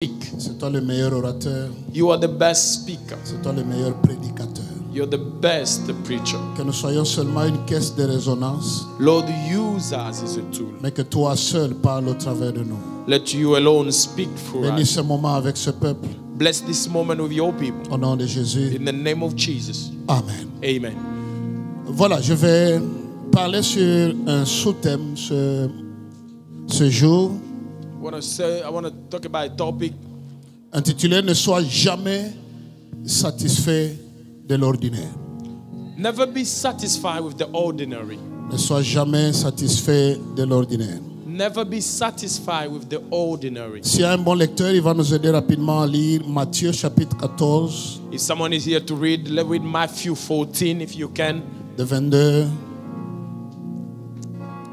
speak. C'est toi le meilleur orateur. You are the best speaker. C'est toi le meilleur prédicateur. You're the best preacher. Que nous soyons seulement une caisse de résonance, Lord, use us as a tool. mais que toi seul parles au travers de nous. Let you alone speak for Bénis us. ce moment avec ce peuple. Bless this moment with your people. Au nom de Jésus. In the name of Jesus. Amen. Amen. Voilà, je vais parler sur un sous-thème ce jour I want to talk about a topic intitulé « Ne sois jamais satisfait de l'ordinaire ». never be satisfied with the ordinary. Ne sois jamais satisfait de l'ordinaire. Never be satisfied with the ordinary. S'il y a un bon lecteur, il va nous aider rapidement à lire Matthieu chapitre 14, If someone is here to read, let's read Matthew 14 if you can. de 22,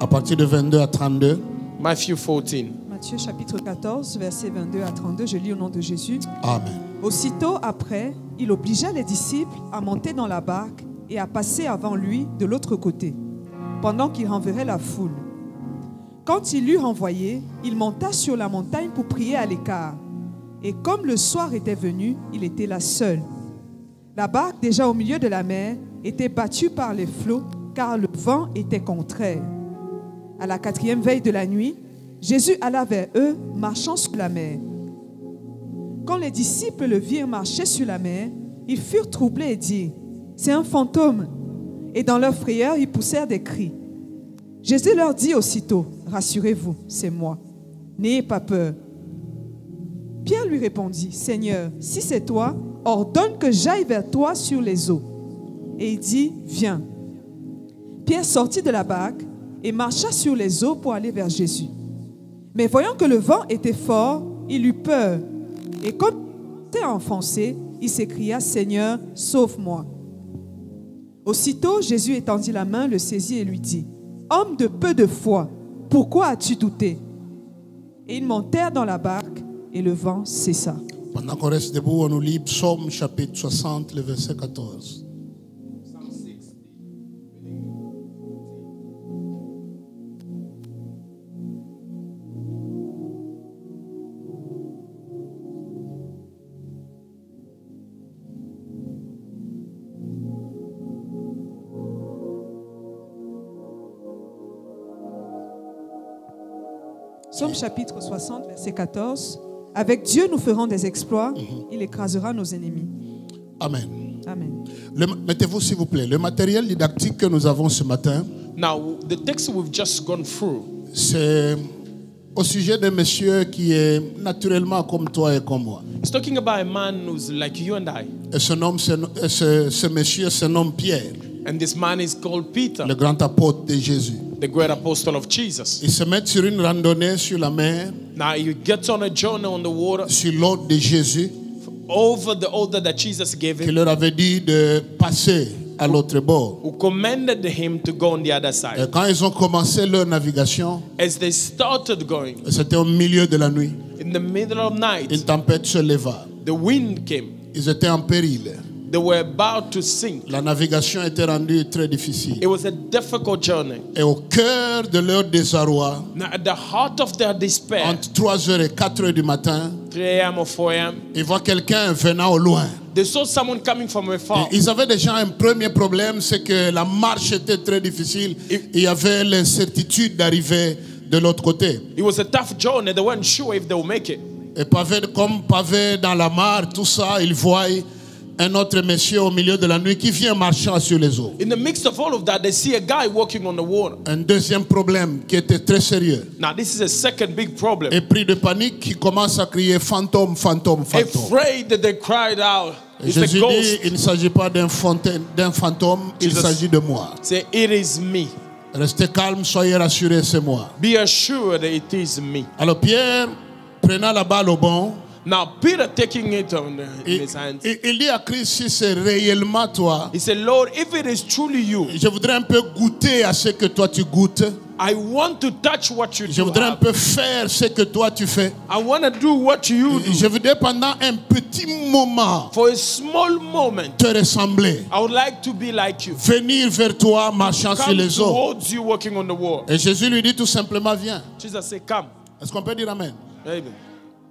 à partir de 22 à 32. Matthew 14. Matthieu chapitre 14, versets 22 à 32, je lis au nom de Jésus. Amen. Aussitôt après, il obligea les disciples à monter dans la barque et à passer avant lui de l'autre côté, pendant qu'il renverrait la foule. Quand il l'eut renvoyé, il monta sur la montagne pour prier à l'écart. Et comme le soir était venu, il était là seul. La barque, déjà au milieu de la mer, était battue par les flots, car le vent était contraire. À la 4e veille de la nuit, Jésus alla vers eux, marchant sur la mer. Quand les disciples le virent marcher sur la mer, ils furent troublés et dirent « C'est un fantôme !» Et dans leur frayeur, ils poussèrent des cris. Jésus leur dit aussitôt « Rassurez-vous, c'est moi. N'ayez pas peur. » Pierre lui répondit « Seigneur, si c'est toi, ordonne que j'aille vers toi sur les eaux. » Et il dit « Viens. » Pierre sortit de la barque et marcha sur les eaux pour aller vers Jésus. Mais voyant que le vent était fort, il eut peur. Et comme il était enfoncé, il s'écria « Seigneur, sauve-moi. » Aussitôt, Jésus étendit la main, le saisit et lui dit « Homme de peu de foi, pourquoi as-tu douté ?» Et ils montèrent dans la barque et le vent cessa. Pendant qu'on reste debout, on nous lit Psaume chapitre 60, le verset 14. Psaume chapitre 60, verset 14. Avec Dieu, nous ferons des exploits. Il écrasera nos ennemis. Amen. Amen. Mettez-vous s'il vous plaît. Le matériel didactique que nous avons ce matin, Now, the text we've just gone through, c'est au sujet d'un monsieur qui est naturellement comme toi et comme moi. it's talking about a man who's like you and I. Et ce monsieur se nomme Pierre, And this man is called Peter, le grand apôtre de Jésus. the great apostle of Jesus. Il se met sur une randonnée sur la mer, Now, he gets on a journey on the water sur l'ordre de Jésus, over the order that Jesus gave qui him, leur avait dit de passer à l'autre bord. who commanded him to go on the other Et side. quand ils ont commencé leur navigation, As they started going, c'était au milieu de la nuit. in the middle of night, Une tempête se leva. the wind came. Ils étaient en péril. They were about to sink. La navigation était rendue très difficile. It was a difficult journey. Et au cœur de leur désarroi, Now, at the heart of their despair, entre 3h et 4h du matin, 3 a.m. or 4 a.m., ils voient quelqu'un venant au loin. they saw someone coming from afar. Et ils avaient déjà un premier problème, c'est que la marche était très difficile. Il y avait l'incertitude d'arriver de l'autre côté. It was a tough journey. They weren't sure if they would make it. Et comme pavé dans la mare, tout ça, ils voient un autre monsieur au milieu de la nuit qui vient marchant sur les eaux. In the midst of all of that, they see a guy walking on the water. Un deuxième problème qui était très sérieux. Now, this is a second big problem. Et pris de panique, qui commence à crier fantôme, fantôme, fantôme. Afraid that they cried out, Et it's a Jésus dit, ghost. il ne s'agit pas d'un fantôme, il Jesus. s'agit de moi. Say, it is me. Restez calme, soyez rassurés, c'est moi. Be assured that it is me. Alors Pierre, prenant la balle au bon, Now, Peter taking it in his hands, il dit à Christ, si c'est réellement toi, he said, Lord, if it is truly you, je voudrais un peu goûter à ce que toi tu goûtes. I want to touch what you Je do. voudrais un peu faire ce que toi tu fais. I want to do what you do. Je voudrais pendant un petit moment For a small moment, te ressembler. I would like to be like you. Venir vers toi marchant sur Come les eaux. towards you walking on the water. Et Jésus lui dit tout simplement, viens. Jesus said, come. Est-ce qu'on peut dire amen? Amen.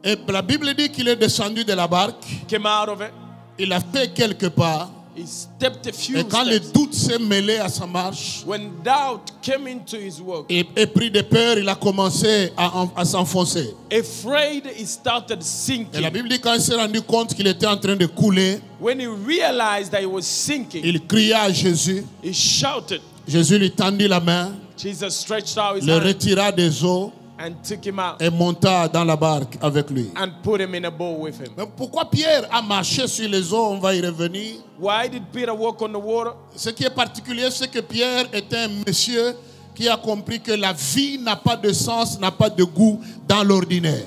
Et la Bible dit qu'il est descendu de la barque. came out of it. Il a fait quelques pas. He stepped a few Et quand le steps. doute s'est mêlé à sa marche, When doubt came into his work, et pris de peur, il a commencé à s'enfoncer. afraid, he started Et la sinking. Bible dit quand il s'est rendu compte qu'il était en train de couler, When he realized that he was sinking, il cria à Jésus. he shouted. Jésus lui tendit la main, Jesus stretched out his le hand retira des eaux and took him out et monta dans la barque avec lui. and put him in a boat with him. Mais pourquoi Pierre a marché sur les eaux? On va y revenir. Why did Peter walk on the water? Ce qui est particulier, c'est que Pierre était un monsieur qui a compris que la vie n'a pas de sens, n'a pas de goût dans l'ordinaire.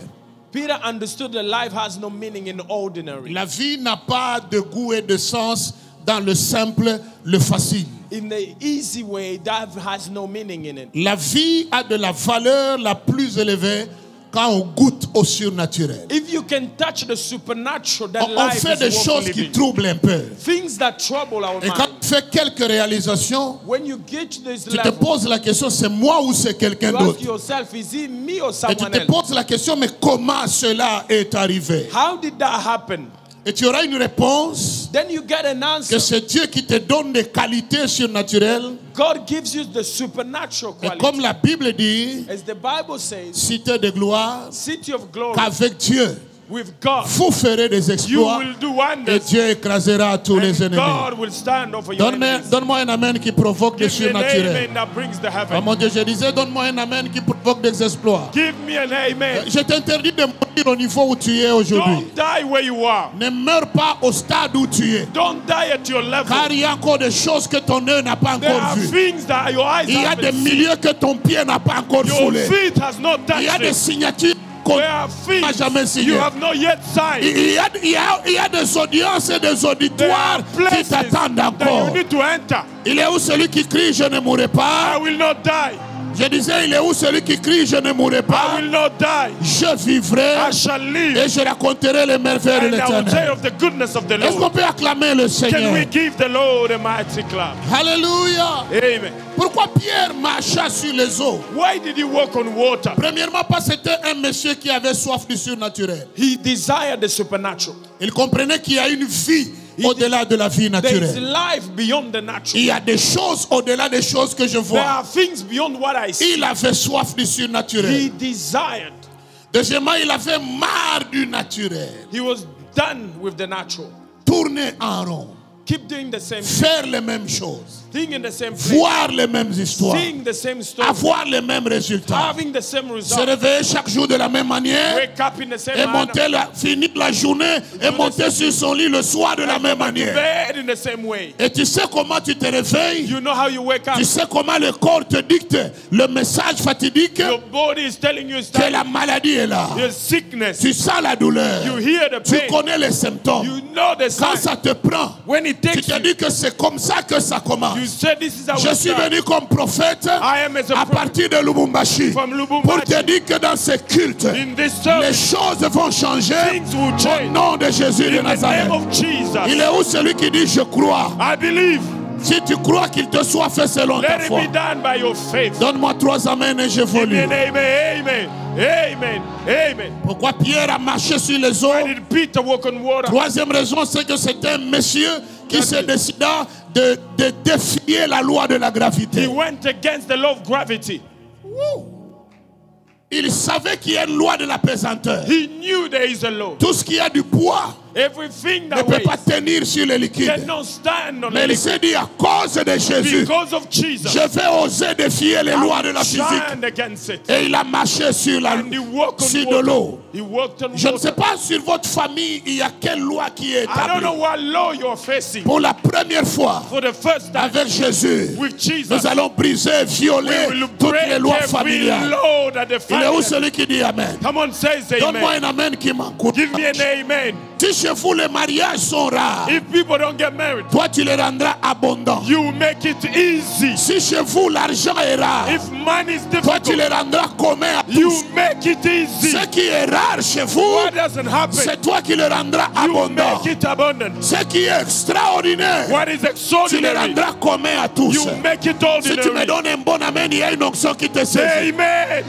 Peter understood that life has no meaning in the ordinary. La vie n'a pas de goût et de sens dans le simple, le facile. In the easy way, that has no meaning in it. La vie a de la valeur la plus élevée quand on goûte au surnaturel. If you can touch the supernatural, that On life fait des is worth choses qui living. troublent un peu. Things that trouble our Et quand mind. tu fais quelques réalisations, When you get to this tu te level, poses la question, c'est moi ou c'est quelqu'un you ask d'autre? yourself, is it me or Et tu someone te else? poses la question, mais comment cela est arrivé? How did that happen? Et tu auras une réponse Then you get an que answer. c'est Dieu qui te donne des qualités surnaturelles. God gives you the supernatural Et quality. comme la Bible dit, As the Bible says, cité de gloire, city of glory qu'avec Dieu, with God, vous ferez des you exploits will do et wonders. Dieu écrasera tous les And ennemis. God will stand over your enemies. Donne-moi un amen qui provoque le Give me an surnaturel. amen that brings the Oh heaven. mon Dieu, je disais, donne-moi un amen qui provoque des exploits. Give me an amen. Je t'interdis de mourir au niveau où tu es aujourd'hui. Don't die where you are. Ne meurs pas au stade où tu es. Don't die at your level. Car il y a encore des choses que ton œil n'a pas There encore are vues. things that your eyes Il y a des haven't seen. milieux que ton pied n'a pas encore Your foulés. feet has not Il y a touched des it. signatures qu'on There are n'a jamais things signées. you have not yet signed. Il y a des audiences et des There auditoires are qui places t'attendent that encore. you need to enter. Il est où celui qui crie, je ne mourrai I pas? will not die. Je disais, il est où celui qui crie, je ne mourrai I pas? will not die. Je vivrai I shall live. et je raconterai les merveilles de And I will tell l'Éternel. of the goodness of the Est-ce qu'on Lord. peut acclamer le Can Seigneur? we give the Lord a mighty clap? Alléluia. Amen. Pourquoi Pierre marcha sur les eaux? Why did he walk on water? Premièrement, parce que c'était un monsieur qui avait soif du surnaturel. He desired the supernatural. Il comprenait qu'il y a une vie au-delà de la vie There is naturelle. life beyond the natural. Il y a des choses au-delà des choses que je There vois. are things beyond what I see. Il avait soif du He surnaturel. desired. Deuxièmement, il avait marre du naturel. He was done with the natural. Tourner en rond. Keep doing the same thing. Faire les mêmes choses. Being in the same place. Voir les mêmes histoires. Seeing the same story. Avoir les mêmes résultats. Having the same Se result. réveiller chaque jour de la même manière. Wake up in the same Et manner. finir la journée et monter sur son lit le soir de la même manière. Bed in the same way. Et tu sais comment tu te réveilles? You know how you wake up. Tu sais comment le corps te dicte le message fatidique Your body is telling you it's que time. la maladie est là. Your sickness. Tu sens la douleur. You hear the Tu pain. connais les symptômes. You know the Quand sign. ça te prend, When it tu takes te you, dis que c'est comme ça que ça commence. you say this is how Je it suis starts. venu comme prophète I am as a à prophet partir de Lubumbashi from pour Lubumbashi. te dire que dans ces cultes, In this les service, choses vont changer things will au change. nom de Jésus de In the Nazareth. name of Jesus. Il est où celui qui dit je crois? I believe. Si tu crois qu'il te soit fait selon ta Let it foi, be done by your faith. donne-moi 3 amens et je Give me volue. an amen. Amen. Amen. Amen. Pourquoi Pierre a marché sur les eaux? Why did Peter walk on water? Troisième raison, c'est que c'était un monsieur qui se décida de défier la loi de la He gravité. went against the law of gravity. Il savait qu'il y a une loi de la pesanteur. He knew there is a law. Tout ce qui a du poids Everything ne that peut weighs pas tenir sur les liquides. cannot stand on Mais il it. s'est dit, à cause de Jésus, Because of Jesus, je vais oser défier les lois de la physique. stand against it. Et il a marché sur And he walked sur on de water. l'eau. He walked on Je ne sais water. pas sur votre famille, il y a quelle loi qui est I don't know établie. what law you're facing. Pour la première fois, For the first time avec Jésus, with Jesus, nous allons briser, violer we will toutes break les lois every familiales. law that the Il est où family. celui qui dit Amen? Come on, say Donne-moi amen. un Amen qui m'encourage. Give me an amen. Si chez vous les mariages sont rares, If people don't get married, toi tu les rendras abondants. you make it easy. Si chez vous l'argent est rare, If money is toi tu difficult, les rendras communs à you tous. make it easy. Ce qui est rare chez vous, What doesn't happen, c'est toi qui le rendras you abondant. make it abundant. Ce qui est extraordinaire, What is tu le extraordinary, rendras commun à tous. you make it Si tu me ordinary. donnes un bon amen, il y a une onction qui te saisit. Amen.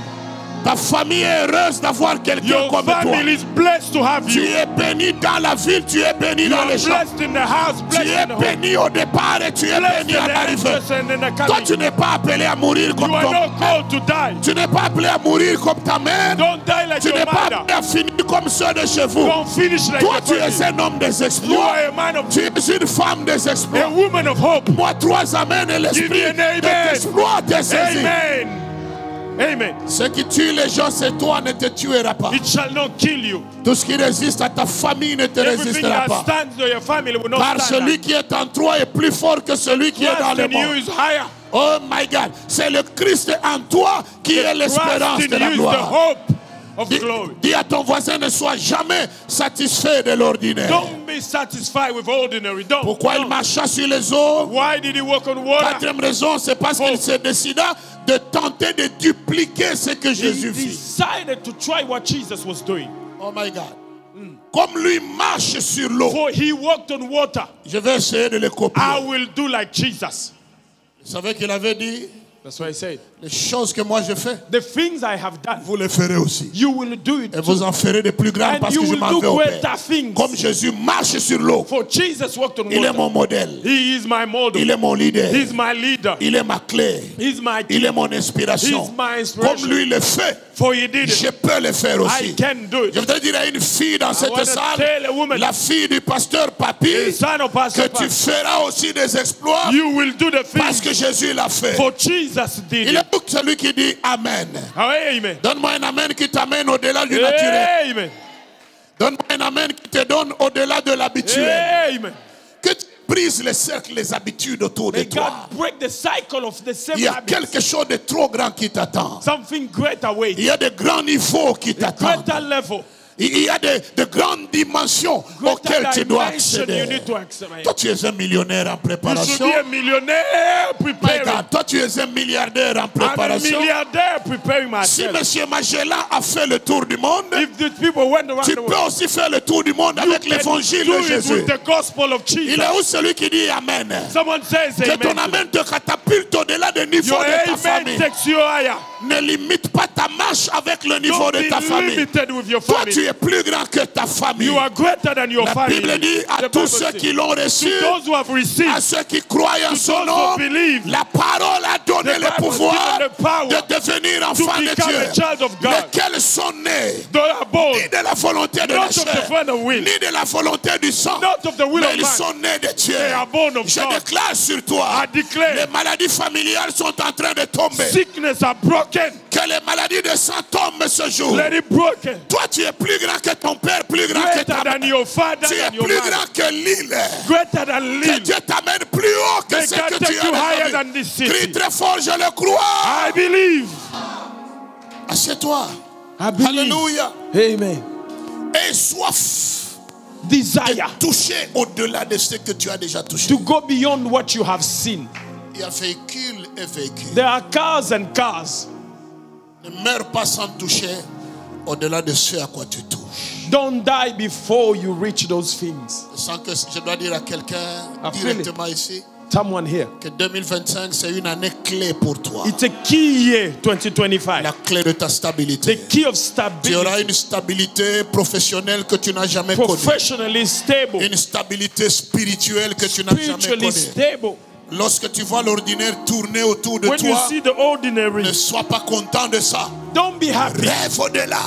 Ta famille est heureuse d'avoir quelqu'un Your comme toi. family is blessed to have Tu you. es béni dans la ville, tu es béni You dans are les champs. blessed in the house, Tu blessed es in the home. béni au départ et tu es Blessed béni in à the l'arrivée. entrance and in the Toi, coming. tu n'es pas appelé à mourir comme You are ton not called to die. Tu n'es pas appelé à mourir comme ta mère. Don't die like Tu your n'es pas mother. appelé à finir comme ceux de chez vous. Don't finish like Toi, your tu es family. un homme des You exploits. are a man of Tu es une femme des exploits. a woman of hope. Moi, 3 amens et l'esprit Give me an amen. de l'exploit t'est saisi. Amen. Amen. Ce qui tue les gens, c'est toi, ne te tuera pas. It shall not kill you. Tout ce qui résiste à ta famille ne te Everything résistera that pas. stands to your family will not Car stand. celui qui est en toi est plus fort que celui qui est dans Christ le in you monde. is higher. Oh my God, c'est le Christ en toi qui est l'espérance Christ de in la you is the gloire. hope of Dis, glory. dis à ton voisin, ne sois jamais satisfait de l'ordinaire. Don't be satisfied with ordinary. Don't. Pourquoi il don't. marcha sur les eaux? Why did he walk on water? 4e raison, c'est parce qu'il se décida de tenter de dupliquer ce que He Jésus fit. decided to try what Jesus was doing. Oh my God. Comme lui marche sur l'eau, For he walked on water. je vais essayer de le copier. I will do like Jesus. Vous savez qu'il avait dit, That's what I said. les choses que moi je fais, The things I have done, vous les ferez aussi. you will do it Et vous too. en ferez de plus grandes And parce you que je will m'en do vais au greater Père. things. Comme Jésus marche sur l'eau, For Jesus walked on il est water. mon modèle, He is my model. il est mon leader, He's my leader. il est ma clé, He's my il king. est mon inspiration. He's my inspiration. Comme lui le fait, For he did je it. peux le faire I aussi. can do Je it. voudrais dire à une fille dans cette wanna salle, tell a woman, la fille du pasteur The Papi, son of que Pastor tu Pat, feras aussi des exploits you will do the parce things que Jésus l'a fait. for Jesus did Il it. est où celui qui dit Amen. Amen. Donne-moi un Amen qui t'amène au-delà du naturel. Amen. Donne-moi un Amen qui te donne au-delà de l'habituel. Amen. Que tu brises les cercles, les habitudes autour de May toi. God break the cycle of the same Il y a habits. quelque chose de trop grand qui t'attend. Something greater waits. Il y a de grands niveaux qui t'attendent. Greater level. Il y a de grandes dimensions auxquelles Greater tu dois dimension you accéder. need to accept. Toi, tu es un millionnaire en You should préparation. be a millionaire My preparing. God, toi, tu es un milliardaire en I'm a milliardaire preparing Si myself. M. Magellan a fait le tour du monde, If these people went around tu the peux world, aussi faire le tour du monde avec you l'évangile do de it Jésus. with the gospel of Il Jesus. est où celui qui dit Amen? Someone says Que ton amen. Amen te catapulte au-delà des niveaux Your de ta amen famille. takes you higher. Ne limite pas ta marche avec le niveau Don't de be ta famille. limited with your Toi, tu family. es plus grand que ta famille. You are greater than your La family. Bible dit à The tous Bible ceux says, qui l'ont reçu, to those who have à received, ceux qui croient en son those nom, who believe, la parole a donné the le Bible has pouvoir given the power de devenir to enfant de become a child Dieu, of God. lesquels sont nés they are born ni de la volonté de not la of the chair, friend of will, ni de la volonté du sang, not of the will mais of ils man. sont nés de Dieu. They are born of Je God. déclare sur toi, I declare les maladies familiales sont en train de tomber. sickness are broken. Que les maladies de sang tombent ce jour. Let it broken. Toi, tu es plus grand que ton père, plus grand que Greater ta than mère. your father Tu es and your plus mother. grand que l'île. Greater than Que Lil. Dieu t'amène plus haut que May ce God que tu take you as higher déjà than vu. this city. Crie très fort, je le crois. I believe. Assieds-toi. I believe. Alléluia. Amen. Et soif Desire de toucher au-delà de ce que tu as déjà touché. to go beyond what you have seen. Il y a véhicule et véhicule. There are cars and cars. Ne meurs pas sans toucher au-delà de ce à quoi tu touches. Don't die before you reach those things. Sans que je dois dire à quelqu'un I feel it. directement ici Someone here. que 2025 c'est une année clé pour toi. It's a key year, 2025. La clé de ta The stabilité. key of Tu auras stability. une stabilité professionnelle que tu n'as jamais connue. Professionally stable. Une stabilité spirituelle que tu n'as jamais Spiritually connue. stable. Lorsque tu vois l'ordinaire tourner autour de When you toi, see the ordinary, ne sois pas content de ça. don't be happy. Rêve au-delà.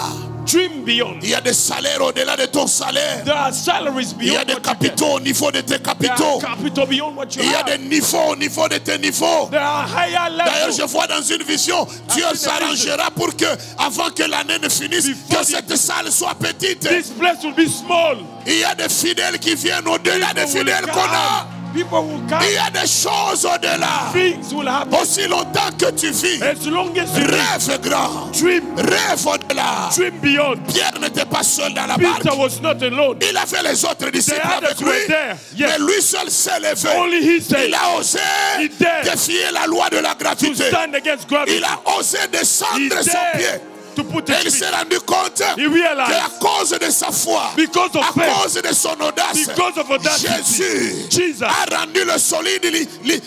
Dream beyond. Il y a des salaires au-delà de ton salaire. There are salaries Il y a beyond des what you get. capitaux au niveau de tes There capitaux. are capital beyond what you Il y a des have. niveaux au niveau de tes niveaux. There are higher D'ailleurs, levels. je vois dans une vision, Dieu in the s'arrangera pour que, avant que l'année ne finisse, Before que the- cette salle soit petite. This place will be small. Il y a des fidèles qui viennent au-delà des People will fidèles qu'on a. come. People will Il come. y a des choses au-delà. Things will happen. Aussi longtemps que tu vis, As long as you rêve grand. dream, Rêve au-delà. dream beyond. Pierre n'était pas seul dans la barque. Peter was not alone. Il avait les autres disciples The others avec were lui. there, yes. Mais lui seul s'est levé. Only he said Il a osé He dared défier la loi de la to gravité. stand against gravity. Il a osé descendre He son dared pied to put Et his il feet. s'est rendu compte He realized qu'à cause de sa foi, because of à faith, cause de son audace, because of audacity, Jésus Jesus, a rendu le solide,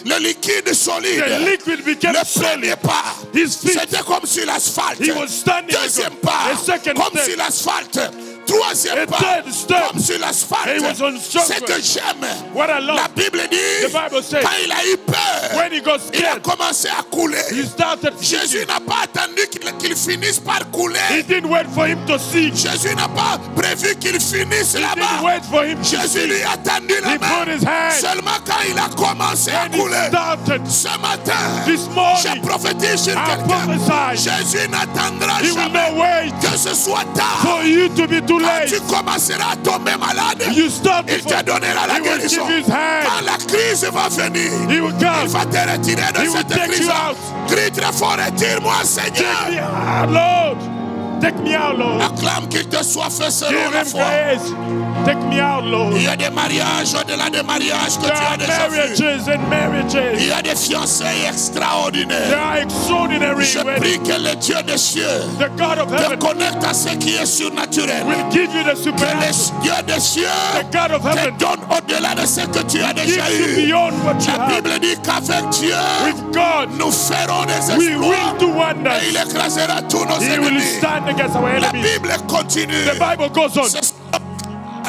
le liquide solide. the liquid became Le solid. premier pas, His feet, c'était comme sur l'asphalte. he was standing. Deuxième pas, A second comme step. sur l'asphalte. Troisième A pas, third step. comme sur l'asphalte. He was on Ce struggle. que j'aime, What I love, la Bible dit, the Bible says, quand il a eu peur, when he got il a scared, commencé à couler. he started Jésus sinking. n'a pas attendu qu'il finisse par He couler. didn't wait for him to sink. Jésus n'a pas prévu qu'il finisse He didn't là-bas. wait for him to Jésus sink. lui a tendu la He put main. his hand. Seulement quand il a commencé à When he couler. started Ce matin, this je morning, prophétise sur I quelqu'un. prophesied, Jésus n'attendra he will jamais not wait que ce soit tard. for you to be too Quand late. tu commenceras à tomber malade, You start il te donnera la he will guérison. give you his hand. Quand la crise va venir, He will il come. va te retirer de He will cette take crise. you out. Crie très fort, retire-moi, Take me Seigneur. out, Lord. Take me out, Lord. Acclame qu'il te soit fait selon Give la him foi. grace. Take me out, Lord. Il y a des mariages au-delà des mariages que There tu as are déjà vus. marriages and Il marriages. y a des fiançailles There extraordinaires. are extraordinary Je weddings. prie que le Dieu des cieux The God of te heaven connecte à ce qui est surnaturel. will give you the Que supernatural. le Dieu des cieux The God of te heaven donne au-delà de ce que tu as gives déjà you eu. beyond what you La have. Bible dit qu'avec Dieu, With God, nous ferons des we exploits. will do Et il wonders. écrasera tous nos He will ennemis. stand against our La enemies. Bible continue. The Bible goes on. C'est-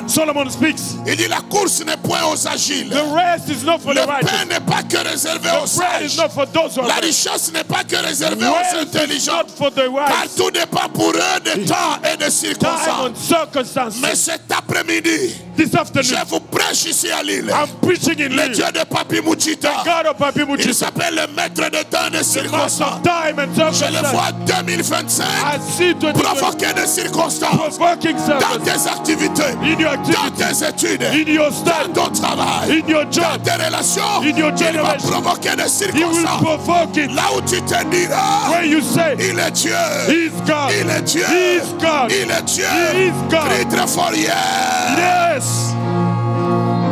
Solomon speaks. Il dit la course n'est point aux agiles. The rest is not for Le the righteous. pain n'est pas que réservé aux The bread is sages. not for those who are La rich. richesse n'est pas que réservée aux Wealth is intelligents. not for the Car wise. tout dépend pour eux de temps et de Time circonstances. and circumstances. Mais cet après-midi, This je afternoon, vous prêche ici à Lille. I'm preaching in Le Lille. Dieu de Papi Mouchita. God of Papi Il Mouchita, s'appelle le maître de temps et de the master circonstances. of time and Je le circumstances. vois 2025 I see 2020 provoquer des circonstances provoking dans circumstances tes activités, in your dans activity, tes études, in your dans study, ton travail, in your dans job. tes relations. In your Il va generation. provoquer des He will circonstances. provoke it. Là où tu te diras, Where you say, il est Dieu. He's God. Il est Dieu. He is God. Il est Dieu. He is God. Crie très fort, yeah. Yes.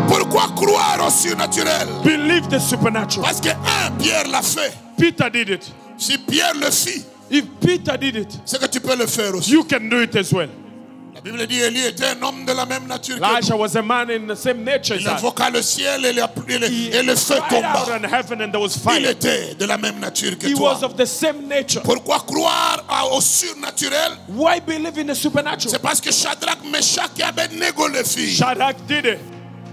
Pourquoi croire au surnaturel? Believe the supernatural. Parce que Pierre l'a fait. Peter did it. Si Pierre le fit, If Peter did it, c'est que tu peux le faire aussi. you can do it as well. La Bible dit Élie était un homme de la même nature que Elijah was a man in the same nature as il us. invoqua le ciel et He le feu cried out tomba. in heaven and there was Il fire. était de la même nature que He toi. was of the same nature. Pourquoi croire au surnaturel? Why believe in the supernatural? C'est parce que Shadrach, Meshach et Abednego le fit. Shadrach did it.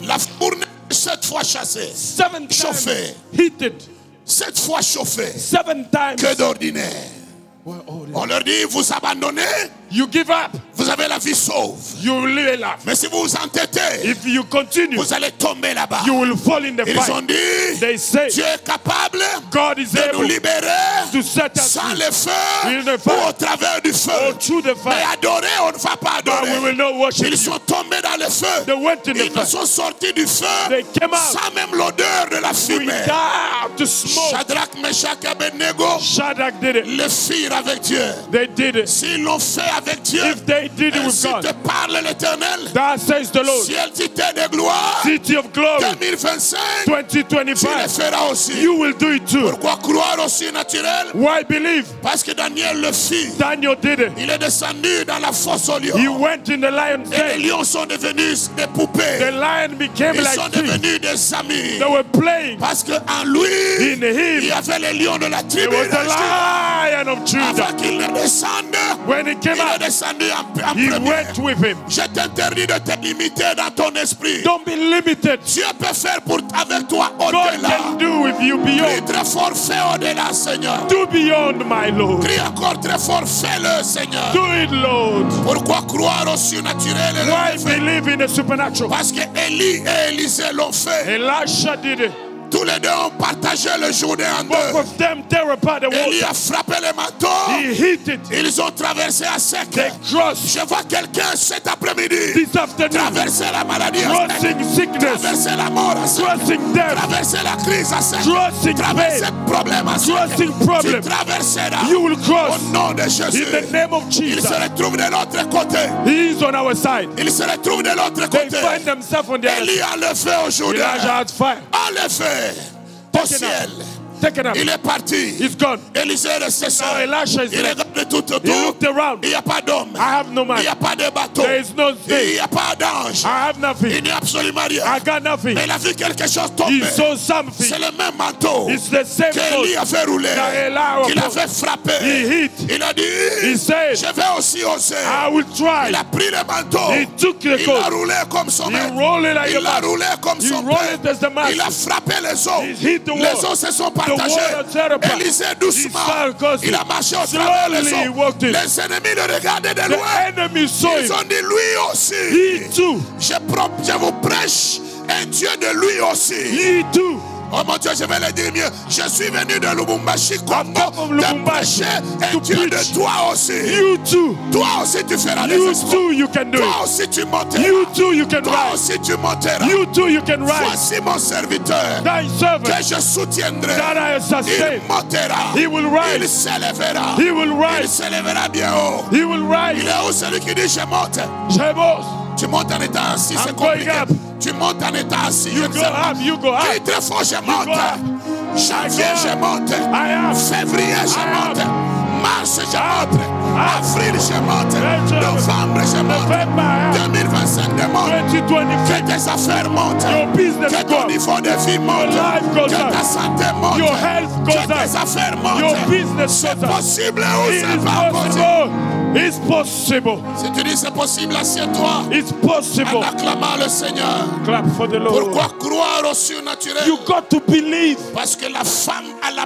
La fournaise 7 fois chassée, 7 times Chauffé. heated. 7 fois chauffée, 7 times. que d'ordinaire. On leur dit, vous abandonnez, You give up, vous avez la vie sauve. you will live a life. Mais si vous vous entêtez, If you continue, vous allez tomber là-bas. you will fall in the Ils ont fire. dit, They say Dieu est capable God is de nous able libérer to set us sans free le feu in the ou fire au travers du feu. or through the Mais fire. adorer, on ne va pas But we will adorer. not worship Ils you. sont tombés dans le feu. They went in the Ils ne fire. sont sortis du feu They came out sans même l'odeur de la fumée. without the smoke. Shadrach, Meshach et Abednego Shadrach did it. le firent avec Dieu. They did it. S'ils l'ont fait avec Dieu, If they did it with ainsi te God, parle l'Éternel, that says the Lord, ciel cité de gloire, city of glory, 2025, tu le 2025, feras aussi. you will do it too. Pourquoi croire au surnaturel? Why believe? Parce que Daniel le fit. Daniel did it. Il est descendu dans la fosse aux lions. He went in the lion's Et les den. lions sont devenus des The poupées. lion became Ils sont like sheep. devenus des amis. They were playing. Parce qu'en lui, In il y him, avait les lions de la it tribu was de the Juda. lion of Judah. Avant qu'il ne descende, When he came il est out, descendu en he premier. went with him. Je t'interdis de te limiter dans ton esprit. Don't be limited. Dieu peut faire avec toi God au-delà. can do with you Crie beyond. très fort, fais au-delà, Seigneur. Do beyond, my Lord. Crie encore très fort, fais-le, Seigneur. Do it, Lord. Pourquoi croire au surnaturel et Why le fait? believe in the supernatural? Parce que Élie et Élisée l'ont fait. Elisha did it. Tous les deux ont partagé le Jourdain en Both deux. of them tear apart the Élie water. a frappé les manteaux. He hit it. Ils ont traversé à sec. They crossed Je vois quelqu'un cet après-midi this afternoon. traverser la maladie à sec. Crossing sickness. Traverser la mort à sec. Crossing death. Traverser la crise à sec. Crossing Traverser pain. le problème à sec. Crossing Tu problem. traverseras You will au cross nom de Jésus. in the name of Il Jesus. se retrouve de l'autre côté. He is on our side. Il se retrouve de l'autre They côté. find themselves on the other Élie side. a le feu aujourd'hui. Elijah had fire. A le feu au Taken ciel. Taken up. Il est parti. He's gone. Élisée est resté Now seul. Elisha is Il there. regarde regarde tout He autour. looked around. Il n'y a pas d'homme. I have no Il man. n'y a pas de bateau. There is no Il snake. n'y a pas d'ange. I have Il nothing. n'y a absolument rien. I got nothing. Mais il a vu quelque chose He tomber. saw something. C'est le même manteau It's the same qu'Élie coat avait roulé, that Elijah qu'il was. avait frappé. He hit. Il a dit, He said, je vais aussi oser. I will try. Il a pris le manteau. He took the Il l'a coat. roulé comme son He maître. rolled it like Il a l'a master. roulé comme He son rolled père. it as the master. Il a frappé les eaux. He hit the Les wall. eaux se sont The partagées. water tear apart. Élisée doucement. He started causing. Il a marché au travers des Slowly he eaux. walked in. Les ennemis le regardaient de The loin. enemy saw Ils him. ont dit lui aussi. He too. Je vous prêche un Dieu de lui aussi. He too. Oh mon Dieu, je vais le dire mieux. Je suis venu de Lubumbashi, Congo, come from de Lubumbashi prêcher un to Dieu preach. de toi aussi. You too. Toi aussi tu feras des You exploits. too, you can do Toi it. aussi tu monteras. You too, you can Toi rise. aussi tu monteras. You too, you can rise. Voici mon serviteur Thy servant que je soutiendrai. that I sustain. Il montera. He will Il rise. s'élèvera. He will Il rise. s'élèvera bien haut. He will Il rise. est où celui qui dit je monte? Jebos. Tu montes en état assis, c'est I'm going compliqué. up. Tu montes en état assis. You je go ne sais pas. up, you go up. Qui très fort, je monte. go up. Janvier, I go je up. monte. I am. Février, je I am. monte. Mars, je monte. Avril, je monte. April. Novembre, je monte. November, I am. 2025, je monte. 2025. Que tes affaires montent. Your business Que go ton up. niveau de vie monte. life goes Que up. ta santé monte. Your health goes Que tes up. affaires montent. Your business C'est goes up. possible ou It c'est is pas possible? possible. It's possible. Si tu dis c'est possible, assieds-toi It's en possible. acclamant le Seigneur. Clap for the Lord. Pourquoi croire au surnaturel? You got to believe. Parce que la femme à la